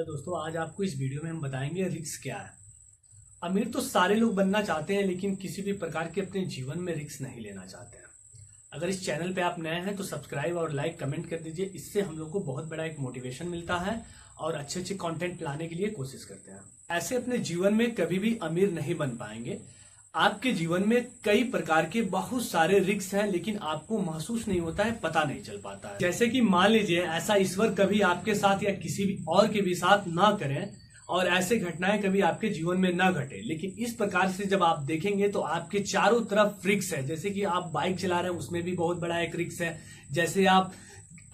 Hello दोस्तों, आज आपको इस वीडियो में हम बताएंगे रिस्क क्या है। अमीर तो सारे लोग बनना चाहते हैं, लेकिन किसी भी प्रकार के अपने जीवन में रिस्क नहीं लेना चाहते हैं। अगर इस चैनल पे आप नए हैं तो सब्सक्राइब और लाइक कमेंट कर दीजिए। इससे हम लोग को बहुत बड़ा एक मोटिवेशन मिलता है और अच्छे अच्छे कंटेंट लाने के लिए कोशिश करते हैं। ऐसे अपने जीवन में कभी भी अमीर नहीं बन पाएंगे। आपके जीवन में कई प्रकार के बहुत सारे रिस्क हैं, लेकिन आपको महसूस नहीं होता है, पता नहीं चल पाता है। जैसे कि मान लीजिए ऐसा ईश्वर कभी आपके साथ या किसी भी और के भी साथ ना करें और ऐसे घटनाएं कभी आपके जीवन में ना घटे, लेकिन इस प्रकार से जब आप देखेंगे तो आपके चारों तरफ रिस्क है। जैसे कि आप बाइक चला रहे हैं, उसमें भी बहुत बड़ा एक रिस्क है। जैसे आप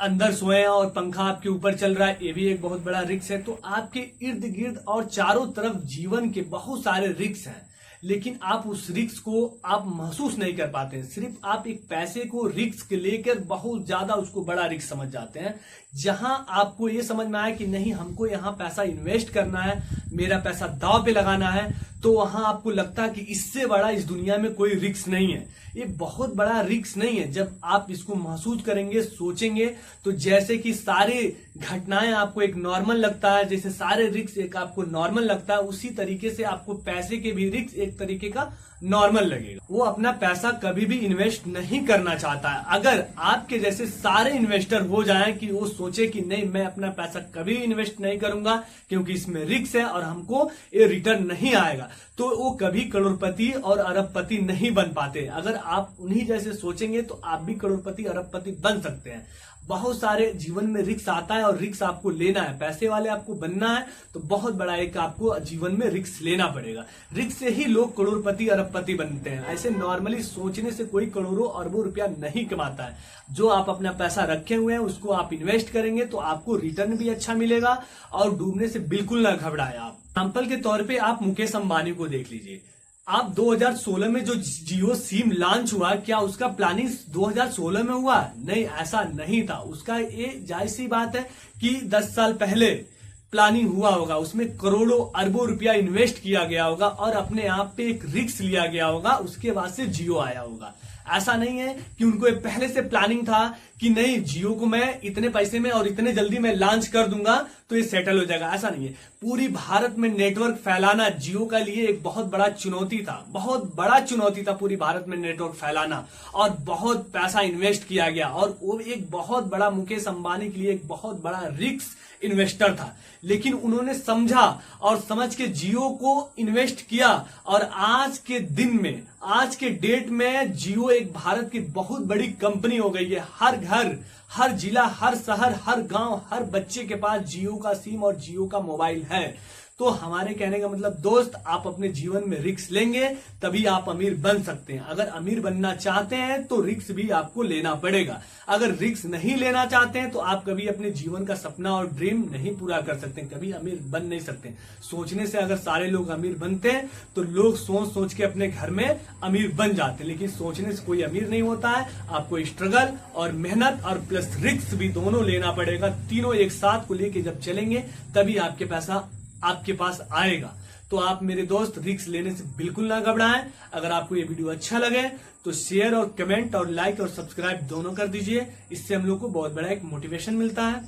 अंदर सोए हैं और पंखा आपके ऊपर चल रहा है, ये भी एक बहुत बड़ा रिस्क है। तो आपके इर्द गिर्द और चारों तरफ जीवन के बहुत सारे रिस्क हैं, लेकिन आप उस रिस्क को आप महसूस नहीं कर पाते हैं। सिर्फ आप एक पैसे को रिस्क लेकर बहुत ज्यादा उसको बड़ा रिस्क समझ जाते हैं। जहां आपको ये समझ में आया कि नहीं, हमको यहां पैसा इन्वेस्ट करना है, मेरा पैसा दांव पे लगाना है, तो वहां आपको लगता है कि इससे बड़ा इस दुनिया में कोई रिस्क नहीं है। ये बहुत बड़ा रिस्क नहीं है। जब आप इसको महसूस करेंगे, सोचेंगे, तो जैसे कि सारे घटनाएं आपको एक नॉर्मल लगता है, जैसे सारे रिस्क एक आपको नॉर्मल लगता है, उसी तरीके से आपको पैसे के भी रिस्क एक तरीके का नॉर्मल लगेगा। वो अपना पैसा कभी भी इन्वेस्ट नहीं करना चाहता है। अगर आपके जैसे सारे इन्वेस्टर हो जाएं कि वो सोचे कि नहीं, मैं अपना पैसा कभी इन्वेस्ट नहीं करूंगा क्योंकि इसमें रिस्क है और हमको ये रिटर्न नहीं आएगा, तो वो कभी करोड़पति और अरबपति नहीं बन पाते। अगर आप उन्हीं जैसे सोचेंगे तो आप भी करोड़पति अरबपति बन सकते हैं। बहुत सारे जीवन में रिस्क आता है और रिस्क आपको लेना है। पैसे वाले आपको बनना है तो बहुत बड़ा एक आपको जीवन में रिस्क लेना पड़ेगा। रिस्क से ही लोग करोड़पति अरबपति बनते हैं। ऐसे नॉर्मली सोचने से कोई करोड़ों अरबों रुपया नहीं कमाता है। जो आप अपना पैसा रखे हुए हैं उसको आप इन्वेस्ट करेंगे तो आपको रिटर्न भी अच्छा मिलेगा और डूबने से बिल्कुल ना घबराए आप। एग्जाम्पल के तौर पर आप मुकेश अंबानी को देख लीजिए। आप 2016 में जो जियो सिम लॉन्च हुआ, क्या उसका प्लानिंग 2016 में हुआ? नहीं, ऐसा नहीं था। उसका ये जायज सी बात है कि 10 साल पहले प्लानिंग हुआ होगा, उसमें करोड़ों अरबों रुपया इन्वेस्ट किया गया होगा और अपने आप पे एक रिस्क लिया गया होगा। उसके बाद से जियो आया होगा। ऐसा नहीं है कि उनको पहले से प्लानिंग था कि नहीं, जियो को मैं इतने पैसे में और इतने जल्दी मैं लॉन्च कर दूंगा तो ये सेटल हो जाएगा। ऐसा नहीं है। पूरी भारत में नेटवर्क फैलाना जियो का लिए एक बहुत बड़ा चुनौती था, बहुत बड़ा चुनौती था पूरी भारत में नेटवर्क फैलाना, और बहुत पैसा इन्वेस्ट किया गया। और वो एक बहुत बड़ा, मुकेश अंबानी के लिए एक बहुत बड़ा रिस्क इन्वेस्टर था, लेकिन उन्होंने समझा और समझ के जियो को इन्वेस्ट किया। और आज के दिन में, आज के डेट में जियो एक भारत की बहुत बड़ी कंपनी हो गई है। हर घर, हर जिला, हर शहर, हर गांव, हर बच्चे के पास जियो का सिम और जियो का मोबाइल है। तो हमारे कहने का मतलब दोस्त, आप अपने जीवन में रिस्क लेंगे तभी आप अमीर बन सकते हैं। अगर अमीर बनना चाहते हैं तो रिस्क भी आपको लेना पड़ेगा। अगर रिस्क नहीं लेना चाहते हैं तो आप कभी अपने जीवन का सपना और ड्रीम नहीं पूरा कर सकते, कभी अमीर बन नहीं सकते। सोचने से अगर सारे लोग अमीर बनते हैं तो लोग सोच सोच के अपने घर में अमीर बन जाते हैं, लेकिन सोचने से कोई अमीर नहीं होता है। आपको स्ट्रगल और मेहनत और प्लस रिस्क भी दोनों लेना पड़ेगा। तीनों एक साथ को लेके जब चलेंगे तभी आपके पैसा आपके पास आएगा। तो आप मेरे दोस्त रिस्क लेने से बिल्कुल ना घबराएं। अगर आपको ये वीडियो अच्छा लगे तो शेयर और कमेंट और लाइक और सब्सक्राइब दोनों कर दीजिए। इससे हम लोग को बहुत बड़ा एक मोटिवेशन मिलता है।